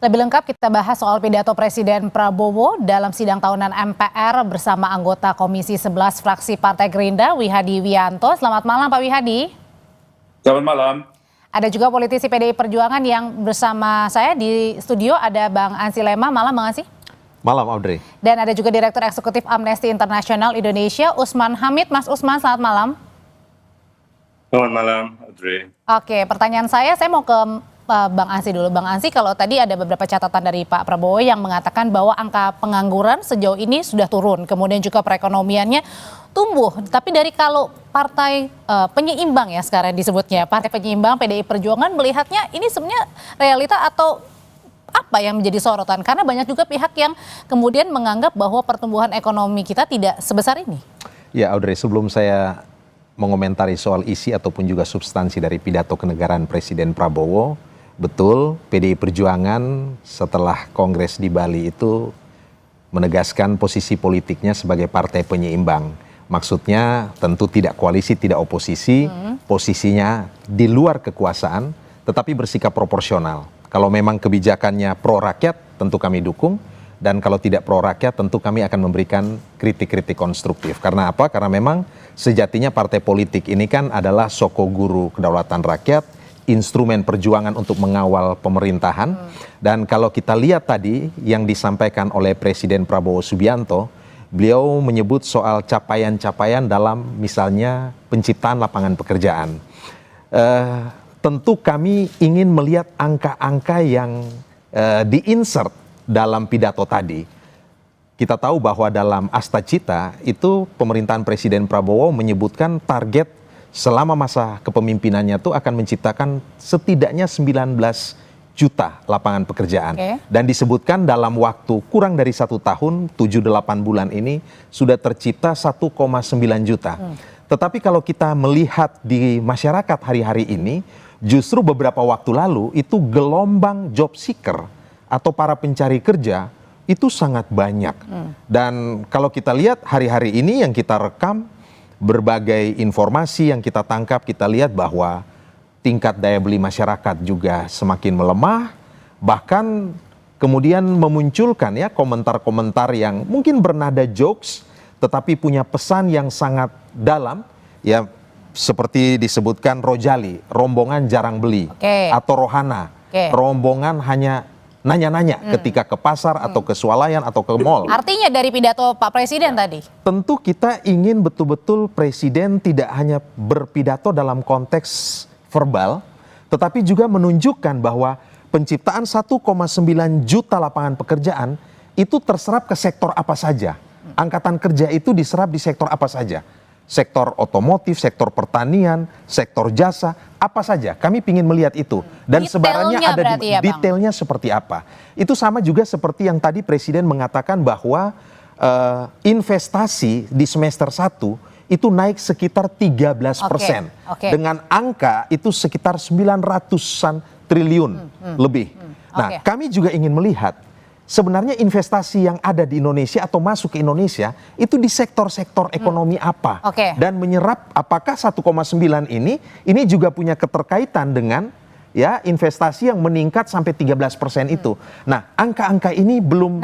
Lebih lengkap kita bahas soal pidato Presiden Prabowo dalam sidang tahunan MPR bersama anggota Komisi 11 fraksi Partai Gerindra, Wihadi Wianto. Selamat malam Pak Wihadi. Selamat malam. Ada juga politisi PDI Perjuangan yang bersama saya di studio, ada Bang Ansy Lema. Malam Bang Ansy. Malam Audrey. Dan ada juga Direktur Eksekutif Amnesty International Indonesia, Usman Hamid. Mas Usman, selamat malam. Selamat malam Audrey. Oke, pertanyaan saya mau ke Bang Ansy dulu. Bang Ansy, kalau tadi ada beberapa catatan dari Pak Prabowo yang mengatakan bahwa angka pengangguran sejauh ini sudah turun, kemudian juga perekonomiannya tumbuh. Tapi dari kalau partai penyeimbang ya sekarang disebutnya, partai penyeimbang PDI Perjuangan melihatnya ini sebenarnya realita atau apa yang menjadi sorotan? Karena banyak juga pihak yang kemudian menganggap bahwa pertumbuhan ekonomi kita tidak sebesar ini. Ya Audrey, sebelum saya mengomentari soal isi ataupun juga substansi dari pidato kenegaraan Presiden Prabowo, betul, PDI Perjuangan setelah Kongres di Bali itu menegaskan posisi politiknya sebagai partai penyeimbang. Maksudnya tentu tidak koalisi, tidak oposisi, posisinya di luar kekuasaan, tetapi bersikap proporsional. Kalau memang kebijakannya pro rakyat, tentu kami dukung. Dan kalau tidak pro rakyat, tentu kami akan memberikan kritik-kritik konstruktif. Karena apa? Karena memang sejatinya partai politik ini kan adalah sokoguru kedaulatan rakyat, instrumen perjuangan untuk mengawal pemerintahan. Dan kalau kita lihat tadi yang disampaikan oleh Presiden Prabowo Subianto, beliau menyebut soal capaian-capaian dalam misalnya penciptaan lapangan pekerjaan. Tentu kami ingin melihat angka-angka yang di-insert dalam pidato tadi. Kita tahu bahwa dalam Asta Cita itu pemerintahan Presiden Prabowo menyebutkan target selama masa kepemimpinannya itu akan menciptakan setidaknya 19 juta lapangan pekerjaan. Dan disebutkan dalam waktu kurang dari 1 tahun, 7-8 bulan ini sudah tercipta 1,9 juta. Tetapi kalau kita melihat di masyarakat hari-hari ini, justru beberapa waktu lalu itu gelombang job seeker atau para pencari kerja itu sangat banyak. Dan kalau kita lihat hari-hari ini yang kita rekam, berbagai informasi yang kita tangkap, kita lihat bahwa tingkat daya beli masyarakat juga semakin melemah, bahkan kemudian memunculkan ya komentar-komentar yang mungkin bernada jokes, tetapi punya pesan yang sangat dalam, ya seperti disebutkan Rojali, rombongan jarang beli, atau Rohana, rombongan hanya nanya-nanya ketika ke pasar atau ke swalayan atau ke mall. Artinya dari pidato Pak Presiden tadi? Tentu kita ingin betul-betul Presiden tidak hanya berpidato dalam konteks verbal, tetapi juga menunjukkan bahwa penciptaan 1,9 juta lapangan pekerjaan itu terserap ke sektor apa saja. Angkatan kerja itu diserap di sektor apa saja. Sektor otomotif, sektor pertanian, sektor jasa, apa saja. Kami ingin melihat itu. Dan sebarannya ada di detailnya seperti apa. Itu sama juga seperti yang tadi Presiden mengatakan bahwa investasi di semester 1 itu naik sekitar 13%. Dengan angka itu sekitar 900-an triliun lebih. Nah, kami juga ingin melihat sebenarnya investasi yang ada di Indonesia atau masuk ke Indonesia itu di sektor-sektor ekonomi apa. Dan menyerap apakah 1,9 ini juga punya keterkaitan dengan ya investasi yang meningkat sampai 13% itu. Nah, angka-angka ini belum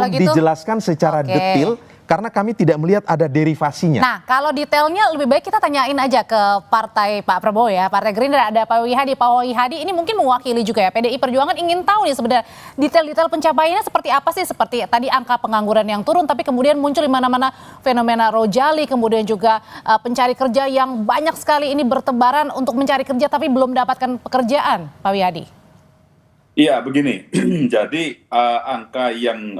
dijelaskan secara detail karena kami tidak melihat ada derivasinya. Nah, kalau detailnya lebih baik kita tanyain aja ke partai Pak Prabowo ya, Partai Gerindra, ada Pak Wihadi. Pak Wihadi ini mungkin mewakili juga ya PDI Perjuangan, ingin tahu nih sebenarnya detail-detail pencapaiannya seperti apa sih? Seperti tadi angka pengangguran yang turun, tapi kemudian muncul di mana-mana fenomena Rojali, kemudian juga pencari kerja yang banyak sekali ini bertebaran untuk mencari kerja tapi belum mendapatkan pekerjaan, Pak Wihadi. Iya begini, jadi angka yang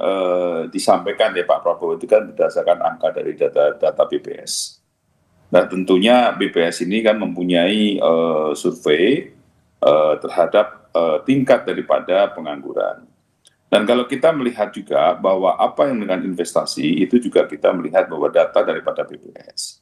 disampaikan oleh Pak Prabowo itu kan berdasarkan angka dari data BPS. Dan tentunya BPS ini kan mempunyai survei terhadap tingkat daripada pengangguran. Dan kalau kita melihat juga bahwa apa yang dengan investasi itu juga kita melihat bahwa data daripada BPS.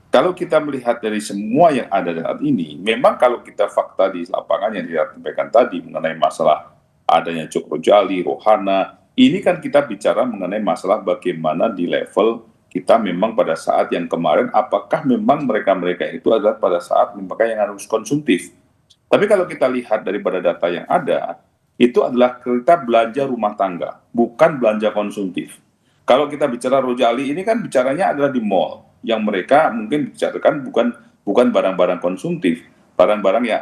Kalau kita melihat dari semua yang ada saat ini, memang kalau kita fakta di lapangan yang disampaikan tadi mengenai masalah adanya Jok Rojali, Rohana, ini kan kita bicara mengenai masalah bagaimana di level kita memang pada saat yang kemarin, apakah memang mereka-mereka itu adalah pada saat mereka yang harus konsumtif. Tapi kalau kita lihat daripada data yang ada, itu adalah kita belanja rumah tangga, bukan belanja konsumtif. Kalau kita bicara Rojali ini kan bicaranya adalah di mall, yang mereka mungkin bicarakan bukan barang-barang konsumtif, barang-barang yang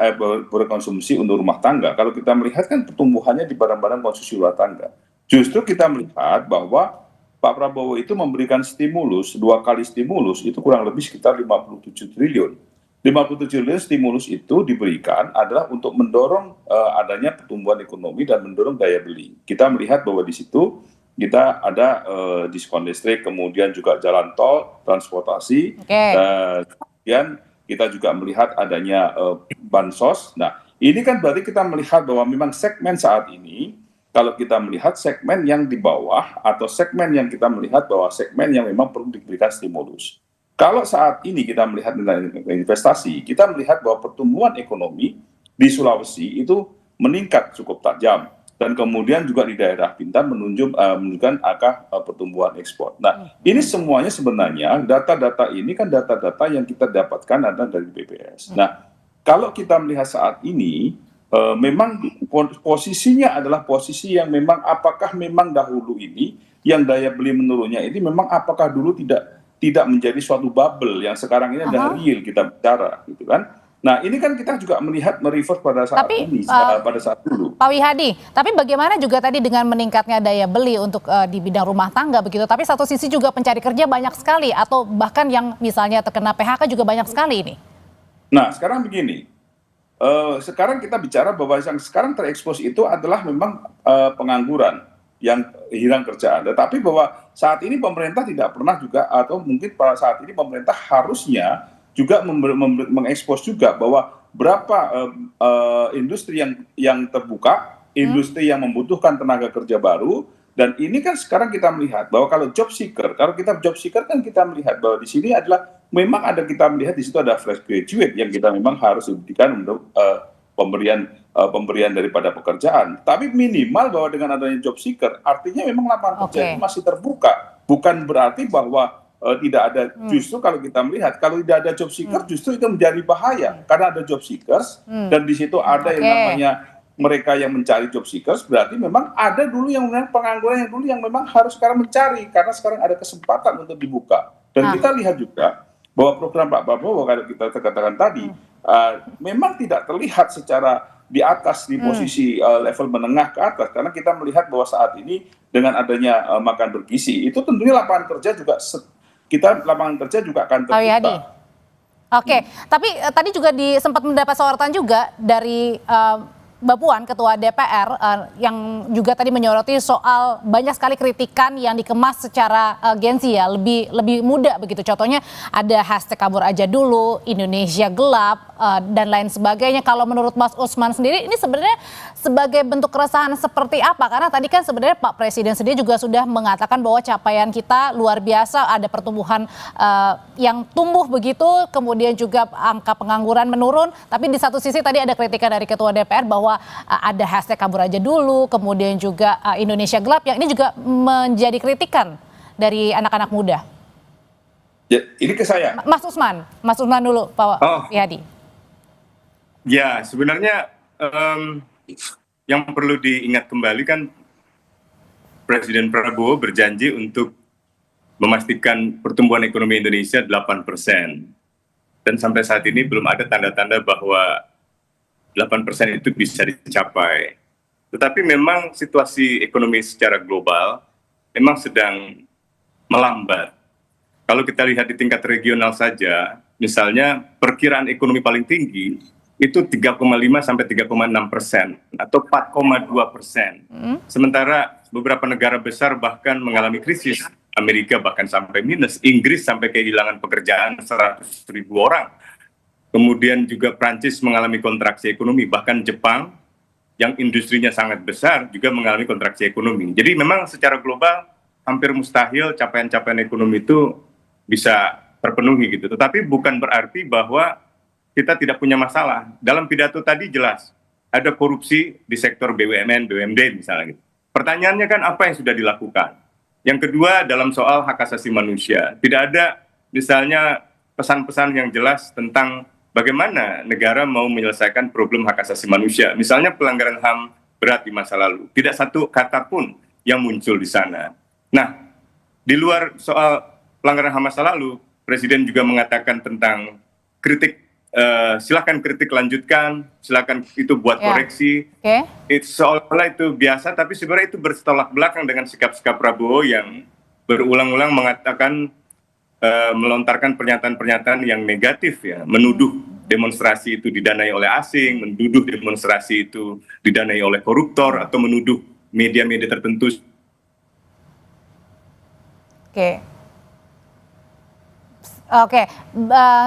berkonsumsi untuk rumah tangga. Kalau kita melihat kan pertumbuhannya di barang-barang konsumsi rumah tangga. Justru kita melihat bahwa Pak Prabowo itu memberikan stimulus, 2 kali stimulus, itu kurang lebih sekitar 57 triliun. 57 triliun stimulus itu diberikan adalah untuk mendorong adanya pertumbuhan ekonomi dan mendorong daya beli. Kita melihat bahwa di situ kita ada diskon listrik, kemudian juga jalan tol, transportasi, kemudian kita juga melihat adanya bansos. Nah, ini kan berarti kita melihat bahwa memang segmen saat ini, kalau kita melihat segmen yang di bawah atau segmen yang kita melihat bahwa segmen yang memang perlu diberikan stimulus. Kalau saat ini kita melihat tentang investasi, kita melihat bahwa pertumbuhan ekonomi di Sulawesi itu meningkat cukup tajam. Dan kemudian juga di daerah Bintan menunjukkan angka pertumbuhan ekspor. Nah, ini semuanya sebenarnya data-data ini kan data-data yang kita dapatkan adalah dari BPS. Nah, kalau kita melihat saat ini, memang posisinya adalah posisi yang memang apakah memang dahulu ini yang daya beli menurunnya ini memang apakah dulu tidak menjadi suatu bubble yang sekarang ini adalah real kita bicara, gitu kan? Nah, ini kan kita juga melihat merefer pada saat ini, pada saat dulu. Pak Wihadi, tapi bagaimana juga tadi dengan meningkatnya daya beli untuk di bidang rumah tangga begitu, tapi satu sisi juga pencari kerja banyak sekali, atau bahkan yang misalnya terkena PHK juga banyak sekali ini? Nah, sekarang begini, sekarang kita bicara bahwa yang sekarang terekspos itu adalah memang pengangguran yang hilang kerjaan. Tetapi bahwa saat ini pemerintah tidak pernah juga, atau mungkin pada saat ini pemerintah harusnya juga mengekspos juga bahwa berapa industri yang terbuka, industri yang membutuhkan tenaga kerja baru, dan ini kan sekarang kita melihat bahwa kalau job seeker kan kita melihat bahwa di sini adalah memang kita melihat di situ ada fresh graduate yang kita memang harus diberikan untuk pemberian daripada pekerjaan. Tapi minimal bahwa dengan adanya job seeker, artinya memang lapangan kerja itu masih terbuka. Bukan berarti bahwa tidak ada, justru kalau kita melihat kalau tidak ada job seeker justru itu menjadi bahaya karena ada job seekers dan di situ ada yang namanya mereka yang mencari job seekers, berarti memang ada dulu yang memang pengangguran yang dulu yang memang harus sekarang mencari karena sekarang ada kesempatan untuk dibuka. Dan kita lihat juga bahwa program Pak Prabowo kalau kita katakan tadi memang tidak terlihat secara di atas di posisi level menengah ke atas, karena kita melihat bahwa saat ini dengan adanya makan bergizi itu tentunya lapangan kerja juga akan terbuka. Oke, tapi tadi juga sempat mendapat sorotan juga dari Mbak Puan, Ketua DPR, yang juga tadi menyoroti soal banyak sekali kritikan yang dikemas secara gengsi ya, lebih muda begitu. Contohnya ada hashtag kabur aja dulu, Indonesia gelap, dan lain sebagainya. Kalau menurut Mas Usman sendiri, ini sebenarnya sebagai bentuk keresahan seperti apa? Karena tadi kan sebenarnya Pak Presiden sendiri juga sudah mengatakan bahwa capaian kita luar biasa, ada pertumbuhan yang tumbuh begitu, kemudian juga angka pengangguran menurun. Tapi di satu sisi tadi ada kritikan dari Ketua DPR bahwa ada hashtag kabur aja dulu, kemudian juga Indonesia gelap, yang ini juga menjadi kritikan dari anak-anak muda. Ya, ini ke saya. Mas Usman dulu, Pak Wihadi. Ya, sebenarnya yang perlu diingat kembali kan Presiden Prabowo berjanji untuk memastikan pertumbuhan ekonomi Indonesia 8%. Dan sampai saat ini belum ada tanda-tanda bahwa 8% itu bisa dicapai. Tetapi memang situasi ekonomi secara global memang sedang melambat. Kalau kita lihat di tingkat regional saja, misalnya perkiraan ekonomi paling tinggi itu 3,5 sampai 3,6% atau 4,2%. Sementara beberapa negara besar bahkan mengalami krisis. Amerika bahkan sampai minus, Inggris sampai kehilangan pekerjaan 100.000 orang. Kemudian juga Prancis mengalami kontraksi ekonomi, bahkan Jepang yang industrinya sangat besar juga mengalami kontraksi ekonomi. Jadi memang secara global hampir mustahil capaian-capaian ekonomi itu bisa terpenuhi gitu. Tetapi bukan berarti bahwa kita tidak punya masalah. Dalam pidato tadi jelas ada korupsi di sektor BUMN, BUMD misalnya gitu. Pertanyaannya kan apa yang sudah dilakukan? Yang kedua dalam soal hak asasi manusia, tidak ada misalnya pesan-pesan yang jelas tentang bagaimana negara mau menyelesaikan problem hak asasi manusia. Misalnya pelanggaran HAM berat di masa lalu. Tidak satu kata pun yang muncul di sana. Nah, di luar soal pelanggaran HAM masa lalu, Presiden juga mengatakan tentang kritik, silakan kritik lanjutkan, silakan itu buat koreksi. Itu seolah-olah itu biasa, tapi sebenarnya itu bertolak belakang dengan sikap-sikap Prabowo yang berulang-ulang mengatakan, melontarkan pernyataan-pernyataan yang negatif ya, menuduh demonstrasi itu didanai oleh asing, menuduh demonstrasi itu didanai oleh koruptor, atau menuduh media-media tertentu. Oke,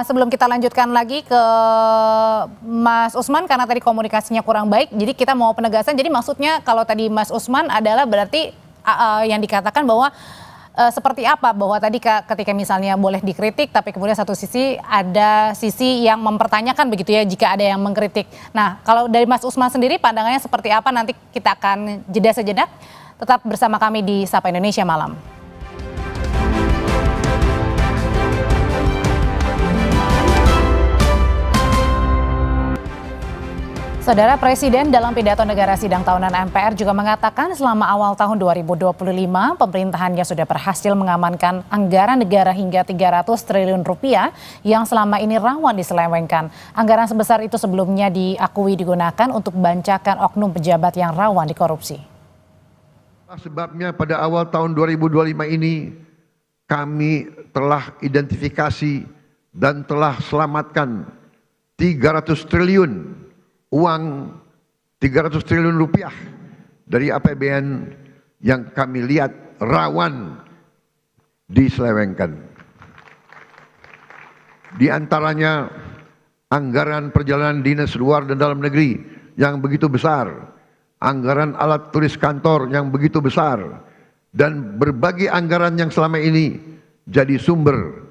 sebelum kita lanjutkan lagi ke Mas Usman, karena tadi komunikasinya kurang baik, jadi kita mau penegasan. Jadi maksudnya kalau tadi Mas Usman adalah berarti yang dikatakan bahwa seperti apa, bahwa tadi ketika misalnya boleh dikritik, tapi kemudian satu sisi ada sisi yang mempertanyakan begitu ya, jika ada yang mengkritik. Nah, kalau dari Mas Usman sendiri pandangannya seperti apa, nanti kita akan jeda sejenak. Tetap bersama kami di Sapa Indonesia Malam. Saudara, Presiden dalam pidato negara sidang tahunan MPR juga mengatakan selama awal tahun 2025 pemerintahannya sudah berhasil mengamankan anggaran negara hingga 300 triliun rupiah yang selama ini rawan diselewengkan. Anggaran sebesar itu sebelumnya diakui digunakan untuk bancakan oknum pejabat yang rawan dikorupsi. Sebabnya pada awal tahun 2025 ini kami telah identifikasi dan telah selamatkan 300 triliun uang 300 triliun rupiah dari APBN yang kami lihat rawan diselewengkan. Di antaranya anggaran perjalanan dinas luar dan dalam negeri yang begitu besar, anggaran alat tulis kantor yang begitu besar, dan berbagai anggaran yang selama ini jadi sumber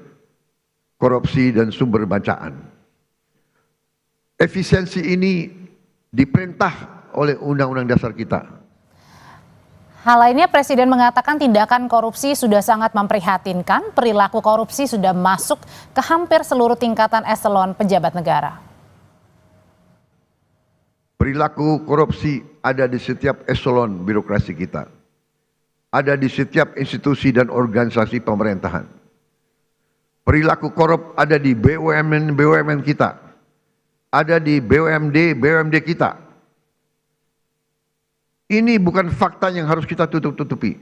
korupsi dan sumber bacaan. Efisiensi ini diperintah oleh Undang-Undang Dasar kita. Hal lainnya, Presiden mengatakan tindakan korupsi sudah sangat memprihatinkan, perilaku korupsi sudah masuk ke hampir seluruh tingkatan eselon pejabat negara. Perilaku korupsi ada di setiap eselon birokrasi kita. Ada di setiap institusi dan organisasi pemerintahan. Perilaku korup ada di BUMN kita. Ada di BUMD kita. Ini bukan fakta yang harus kita tutup-tutupi.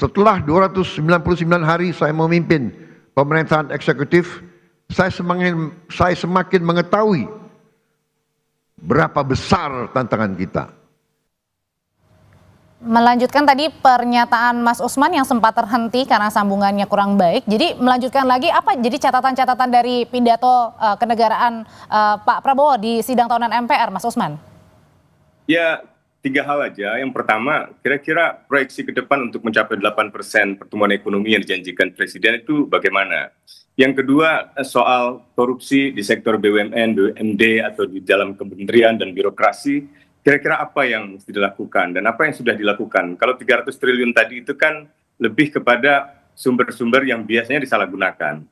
Setelah 299 hari saya memimpin pemerintahan eksekutif, saya semakin mengetahui berapa besar tantangan kita. Melanjutkan tadi pernyataan Mas Usman yang sempat terhenti karena sambungannya kurang baik. Jadi melanjutkan lagi, apa jadi catatan-catatan dari pidato kenegaraan Pak Prabowo di sidang tahunan MPR, Mas Usman? Ya, 3 hal aja. Yang pertama, kira-kira proyeksi ke depan untuk mencapai 8% pertumbuhan ekonomi yang dijanjikan Presiden itu bagaimana? Yang kedua, soal korupsi di sektor BUMN, BUMD atau di dalam kementerian dan birokrasi. Kira-kira apa yang mesti dilakukan dan apa yang sudah dilakukan? Kalau 300 triliun tadi itu kan lebih kepada sumber-sumber yang biasanya disalahgunakan.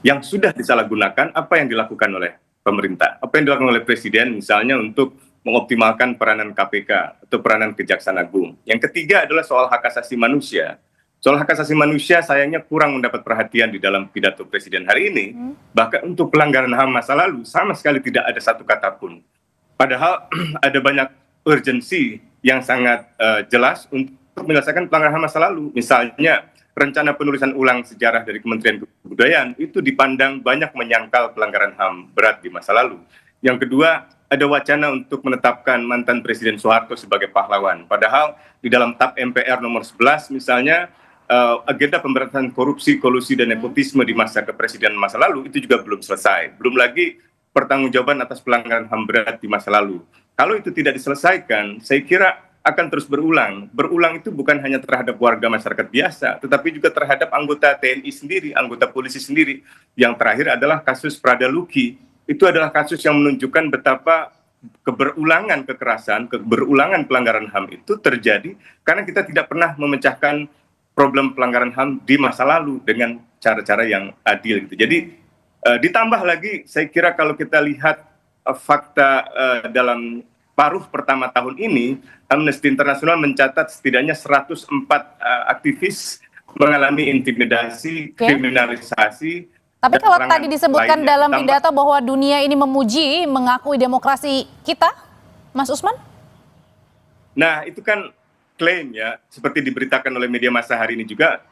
Yang sudah disalahgunakan, apa yang dilakukan oleh pemerintah? Apa yang dilakukan oleh Presiden misalnya untuk mengoptimalkan peranan KPK atau peranan Kejaksaan Agung. Yang ketiga adalah soal hak asasi manusia. Soal hak asasi manusia sayangnya kurang mendapat perhatian di dalam pidato Presiden hari ini. Bahkan untuk pelanggaran HAM masa lalu sama sekali tidak ada satu kata pun. Padahal ada banyak urgensi yang sangat jelas untuk menyelesaikan pelanggaran HAM masa lalu. Misalnya rencana penulisan ulang sejarah dari Kementerian Kebudayaan itu dipandang banyak menyangkal pelanggaran HAM berat di masa lalu. Yang kedua, ada wacana untuk menetapkan mantan Presiden Soeharto sebagai pahlawan. Padahal di dalam TAP MPR nomor 11 misalnya agenda pemberantasan korupsi, kolusi, dan nepotisme di masa kepresidenan masa lalu itu juga belum selesai. Belum lagi pertanggungjawaban atas pelanggaran HAM berat di masa lalu. Kalau itu tidak diselesaikan, saya kira akan terus berulang. Berulang itu bukan hanya terhadap warga masyarakat biasa, tetapi juga terhadap anggota TNI sendiri, anggota polisi sendiri. Yang terakhir adalah kasus Prada Luki. Itu adalah kasus yang menunjukkan betapa keberulangan kekerasan, keberulangan pelanggaran HAM itu terjadi karena kita tidak pernah memecahkan problem pelanggaran HAM di masa lalu dengan cara-cara yang adil. Gitu. Jadi ditambah lagi, saya kira kalau kita lihat fakta dalam paruh pertama tahun ini, Amnesty International mencatat setidaknya 104 aktivis mengalami intimidasi, kriminalisasi. Tapi dan kalau serangan tadi disebutkan lainnya. dalam pidato bahwa dunia ini memuji, mengakui demokrasi kita, Mas Usman? Nah, itu kan klaim ya, seperti diberitakan oleh media massa hari ini juga,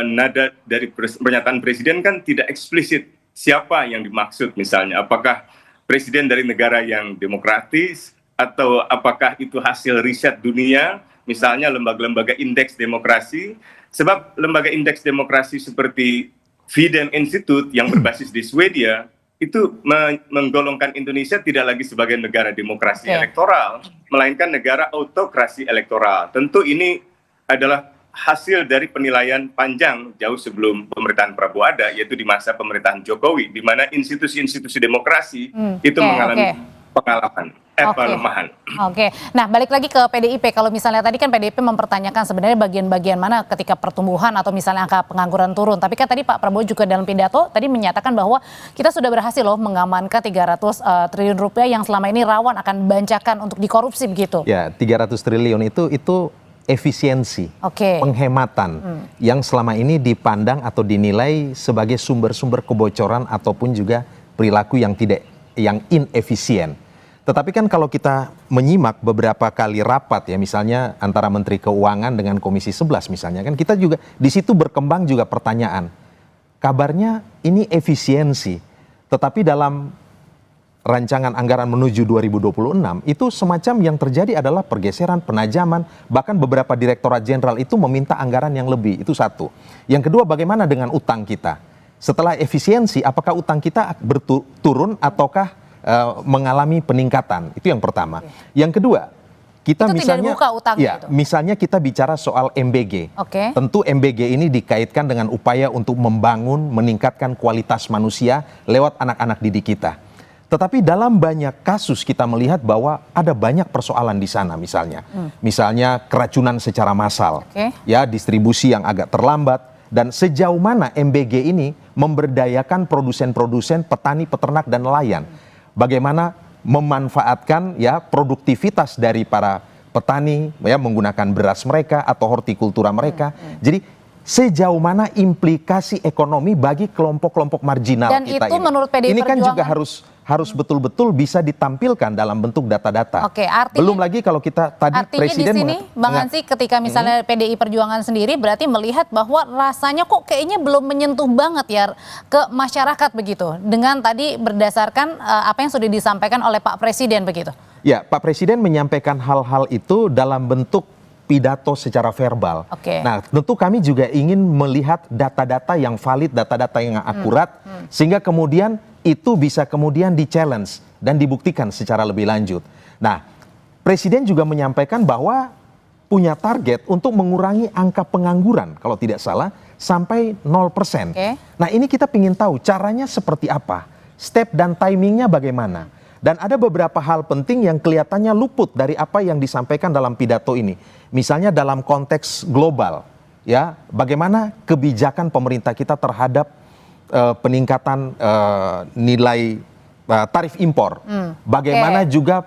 nada dari pernyataan presiden kan tidak eksplisit siapa yang dimaksud misalnya. Apakah presiden dari negara yang demokratis, atau apakah itu hasil riset dunia, misalnya lembaga-lembaga indeks demokrasi. Sebab lembaga indeks demokrasi seperti Freedom Institute yang berbasis di Swedia, itu menggolongkan Indonesia tidak lagi sebagai negara demokrasi elektoral, melainkan negara autokrasi elektoral. Tentu ini adalah hasil dari penilaian panjang jauh sebelum pemerintahan Prabowo ada, yaitu di masa pemerintahan Jokowi, di mana institusi-institusi demokrasi itu mengalami pelemahan. Oke. Nah, balik lagi ke PDIP. Kalau misalnya tadi kan PDIP mempertanyakan sebenarnya bagian-bagian mana ketika pertumbuhan atau misalnya angka pengangguran turun. Tapi kan tadi Pak Prabowo juga dalam pidato tadi menyatakan bahwa kita sudah berhasil loh mengamankan 300 triliun rupiah yang selama ini rawan akan bancakan untuk dikorupsi begitu. Ya, 300 triliun itu efisiensi, penghematan yang selama ini dipandang atau dinilai sebagai sumber-sumber kebocoran ataupun juga perilaku yang inefisien. Tetapi kan kalau kita menyimak beberapa kali rapat ya, misalnya antara Menteri Keuangan dengan Komisi 11 misalnya, kan kita juga di situ berkembang juga pertanyaan. Kabarnya ini efisiensi, tetapi dalam rancangan anggaran menuju 2026 itu semacam yang terjadi adalah pergeseran, penajaman, bahkan beberapa direktorat jenderal itu meminta anggaran yang lebih. Itu satu. Yang kedua, bagaimana dengan utang kita? Setelah efisiensi, apakah utang kita turun ataukah mengalami peningkatan? Itu yang pertama. Yang kedua, kita itu misalnya, tidak dibuka utangnya itu. Misalnya kita bicara soal MBG. Tentu MBG ini dikaitkan dengan upaya untuk membangun, meningkatkan kualitas manusia lewat anak-anak didik kita. Tetapi dalam banyak kasus kita melihat bahwa ada banyak persoalan di sana misalnya. Misalnya keracunan secara massal, ya distribusi yang agak terlambat, dan sejauh mana MBG ini memberdayakan produsen-produsen, petani, peternak, dan nelayan. Bagaimana memanfaatkan ya produktivitas dari para petani ya menggunakan beras mereka atau hortikultura mereka. Jadi sejauh mana implikasi ekonomi bagi kelompok-kelompok marginal dan kita itu ini. Menurut PDI ini kan Perjuangan, juga harus betul-betul bisa ditampilkan dalam bentuk data-data. Artinya, belum lagi kalau kita tadi presiden di sini Bang Ansy ketika misalnya PDI Perjuangan sendiri berarti melihat bahwa rasanya kok kayaknya belum menyentuh banget ya ke masyarakat begitu, dengan tadi berdasarkan apa yang sudah disampaikan oleh Pak Presiden begitu. Ya, Pak Presiden menyampaikan hal-hal itu dalam bentuk pidato secara verbal. Nah, tentu kami juga ingin melihat data-data yang valid, data-data yang akurat, sehingga kemudian itu bisa kemudian di-challenge dan dibuktikan secara lebih lanjut. Nah, Presiden juga menyampaikan bahwa punya target untuk mengurangi angka pengangguran, kalau tidak salah, sampai 0%. Nah, ini kita ingin tahu caranya seperti apa, step dan timingnya bagaimana. Dan ada beberapa hal penting yang kelihatannya luput dari apa yang disampaikan dalam pidato ini. Misalnya dalam konteks global, ya, bagaimana kebijakan pemerintah kita terhadap peningkatan nilai tarif impor, bagaimana juga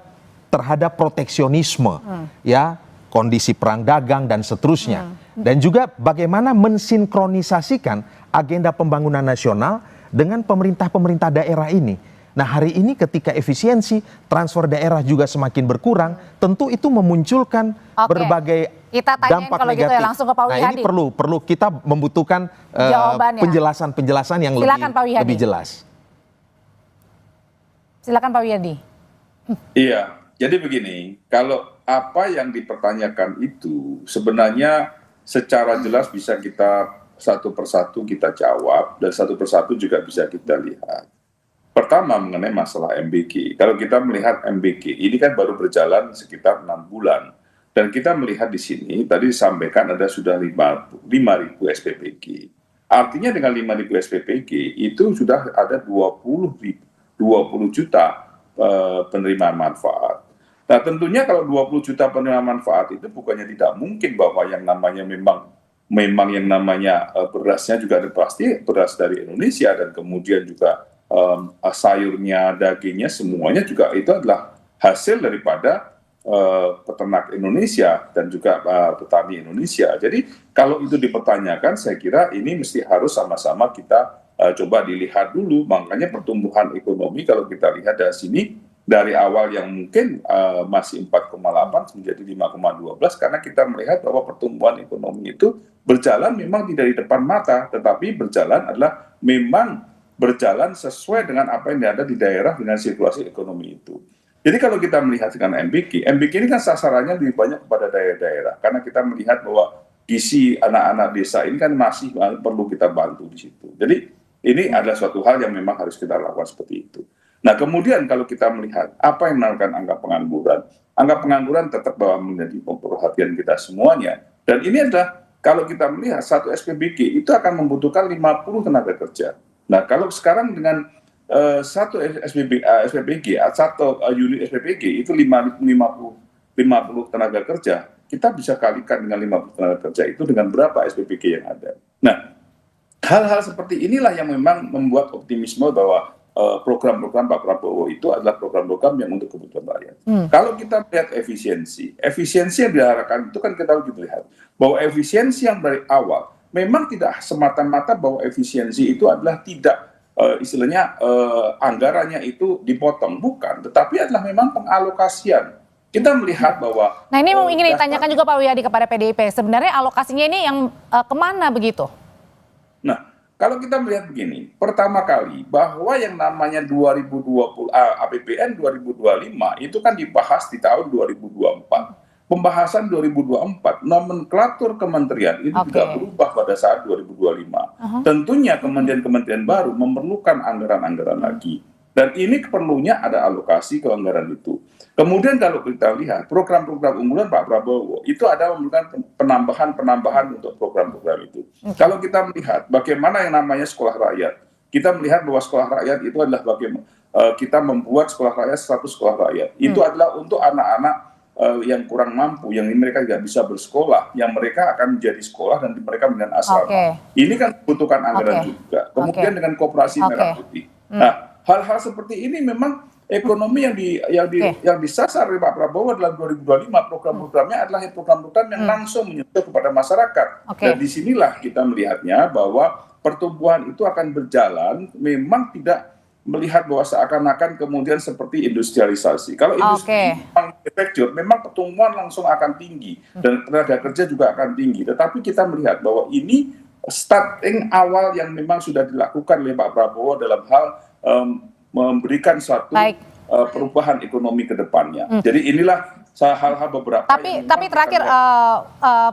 terhadap proteksionisme, ya, kondisi perang dagang dan seterusnya, dan juga bagaimana mensinkronisasikan agenda pembangunan nasional dengan pemerintah-pemerintah daerah ini. Nah, hari ini ketika efisiensi transfer daerah juga semakin berkurang, tentu itu memunculkan berbagai dampak kalau negatif. Gitu ya, langsung ke Pak Wihadi. Nah, ini perlu kita membutuhkan penjelasan yang lebih jelas. Silakan Pak Wihadi. Iya, jadi begini, kalau apa yang dipertanyakan itu sebenarnya secara jelas bisa kita satu persatu kita jawab dan satu persatu juga bisa kita lihat. Pertama mengenai masalah MBG. Kalau kita melihat MBG ini kan baru berjalan sekitar 6 bulan. Dan kita melihat di sini, tadi disampaikan ada sudah 5.000 SPPG. Artinya dengan 5.000 SPPG itu sudah ada 20 juta penerimaan manfaat. Nah tentunya kalau 20 juta penerimaan manfaat itu bukannya tidak mungkin bahwa yang namanya memang yang namanya berasnya juga ada pasti beras dari Indonesia dan kemudian juga sayurnya, dagingnya, semuanya juga itu adalah hasil daripada peternak Indonesia dan juga petani Indonesia. Jadi kalau itu dipertanyakan, saya kira ini mesti harus sama-sama kita coba dilihat dulu. Makanya pertumbuhan ekonomi kalau kita lihat dari sini, dari awal yang mungkin masih 4,8 menjadi 5,12, karena kita melihat bahwa pertumbuhan ekonomi itu berjalan memang tidak di depan mata, tetapi berjalan adalah memang berjalan sesuai dengan apa yang ada di daerah dengan situasi ekonomi itu. Jadi kalau kita melihat dengan MBK ini kan sasarannya lebih banyak kepada daerah-daerah, karena kita melihat bahwa gizi anak-anak desa ini kan masih perlu kita bantu di situ. Jadi ini adalah suatu hal yang memang harus kita lakukan seperti itu. Nah kemudian kalau kita melihat apa yang menentukan angka pengangguran tetap bahwa menjadi perhatian kita semuanya. Dan ini adalah kalau kita melihat satu SPBG itu akan membutuhkan 50 tenaga kerja. Nah kalau sekarang dengan satu SPBG, satu unit SPBG itu 50 tenaga kerja, kita bisa kalikan dengan 50 tenaga kerja itu dengan berapa SPBG yang ada. Nah hal-hal seperti inilah yang memang membuat optimisme bahwa program-program Pak Prabowo itu adalah program-program yang untuk kebutuhan rakyat. Kalau kita melihat efisiensi yang diarahkan itu kan kita harus lihat bahwa efisiensi yang dari awal memang tidak semata-mata bahwa efisiensi itu adalah tidak istilahnya anggarannya itu dipotong, bukan, tetapi adalah memang pengalokasian. Kita melihat bahwa nah ini ingin ditanyakan juga Pak Wiyadi kepada PDIP, sebenarnya alokasinya ini yang kemana begitu? Nah, kalau kita melihat begini, pertama kali bahwa yang namanya 2020 APBN 2025 itu kan dibahas di tahun 2024. Pembahasan 2024, nomenklatur kementerian itu juga berubah pada saat 2025. Tentunya kementerian-kementerian baru memerlukan anggaran-anggaran lagi. Dan ini perlunya ada alokasi ke anggaran itu. Kemudian kalau kita lihat program-program unggulan Pak Prabowo, itu ada memerlukan penambahan untuk program-program itu. Kalau kita melihat bagaimana yang namanya sekolah rakyat, kita melihat bahwa sekolah rakyat itu adalah bagaimana kita membuat sekolah rakyat status sekolah rakyat. Itu adalah untuk anak-anak yang kurang mampu, yang mereka tidak bisa bersekolah, yang mereka akan menjadi sekolah dan mereka dengan asrama. Ini kan membutuhkan anggaran juga. Kemudian dengan koperasi merah putih. Nah, hal-hal seperti ini memang ekonomi yang disasar oleh Pak Prabowo dalam 2025, program-programnya adalah program-program yang langsung menyentuh kepada masyarakat. Dan disinilah kita melihatnya bahwa pertumbuhan itu akan berjalan, memang tidak melihat bahwa seakan-akan kemudian seperti industrialisasi. Kalau industri manufacture memang pertumbuhan langsung akan tinggi dan tenaga kerja juga akan tinggi. Tetapi kita melihat bahwa ini starting awal yang memang sudah dilakukan oleh Pak Prabowo dalam hal memberikan suatu perubahan ekonomi ke depannya. Jadi inilah hal-hal beberapa. Tapi terakhir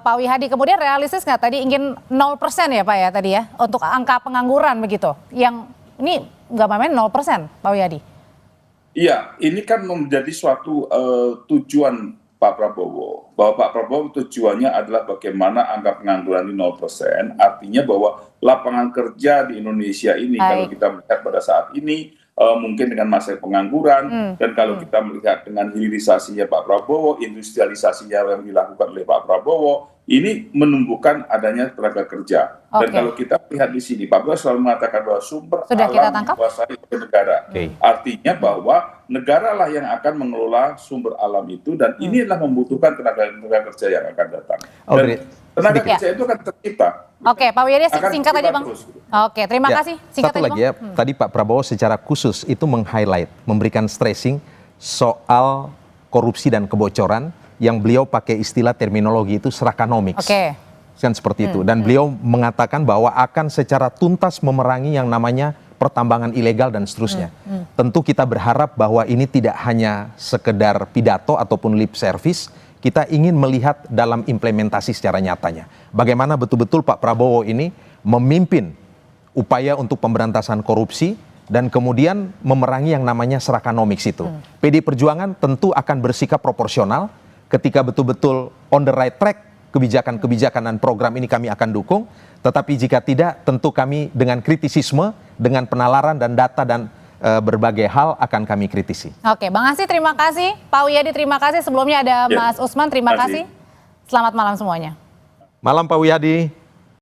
Pak Wihadi, kemudian realistis nggak tadi ingin 0% ya Pak ya tadi ya untuk angka pengangguran begitu? Yang ini nggak main 0% Pak Wihadi. Iya, ini kan menjadi suatu tujuan Pak Prabowo. Bahwa Pak Prabowo tujuannya adalah bagaimana angka pengangguran di 0%. Artinya bahwa lapangan kerja di Indonesia ini kalau kita melihat pada saat ini mungkin dengan masa pengangguran dan kalau kita melihat dengan hilirisasinya Pak Prabowo, industrialisasinya yang dilakukan oleh Pak Prabowo, ini menumbuhkan adanya tenaga kerja. Dan kalau kita lihat di sini, Pak Prabowo selalu mengatakan bahwa sumber alam dikuasai oleh negara. Artinya bahwa negara lah yang akan mengelola sumber alam itu dan ini adalah membutuhkan tenaga kerja yang akan datang. Dan tenaga kerja itu akan tercipta. Oke, Pak Wiyadi singkat tadi Bang. Oke, terima kasih. Singkat satu lagi ya, tadi Pak Prabowo secara khusus itu meng-highlight, memberikan stressing soal korupsi dan kebocoran yang beliau pakai istilah terminologi itu serakanomics. Kan seperti itu. Dan beliau mengatakan bahwa akan secara tuntas memerangi yang namanya pertambangan ilegal dan seterusnya. Tentu kita berharap bahwa ini tidak hanya sekedar pidato ataupun lip service, kita ingin melihat dalam implementasi secara nyatanya. Bagaimana betul-betul Pak Prabowo ini memimpin upaya untuk pemberantasan korupsi dan kemudian memerangi yang namanya serakanomics itu. PD Perjuangan tentu akan bersikap proporsional ketika betul-betul on the right track, kebijakan-kebijakan dan program ini kami akan dukung. Tetapi jika tidak, tentu kami dengan kritisisme, dengan penalaran dan data dan berbagai hal akan kami kritisi. Oke, Bang Ansy terima kasih, Pak Wiyadi terima kasih, sebelumnya ada Mas Usman terima kasih. Selamat malam semuanya. Malam Pak Wiyadi.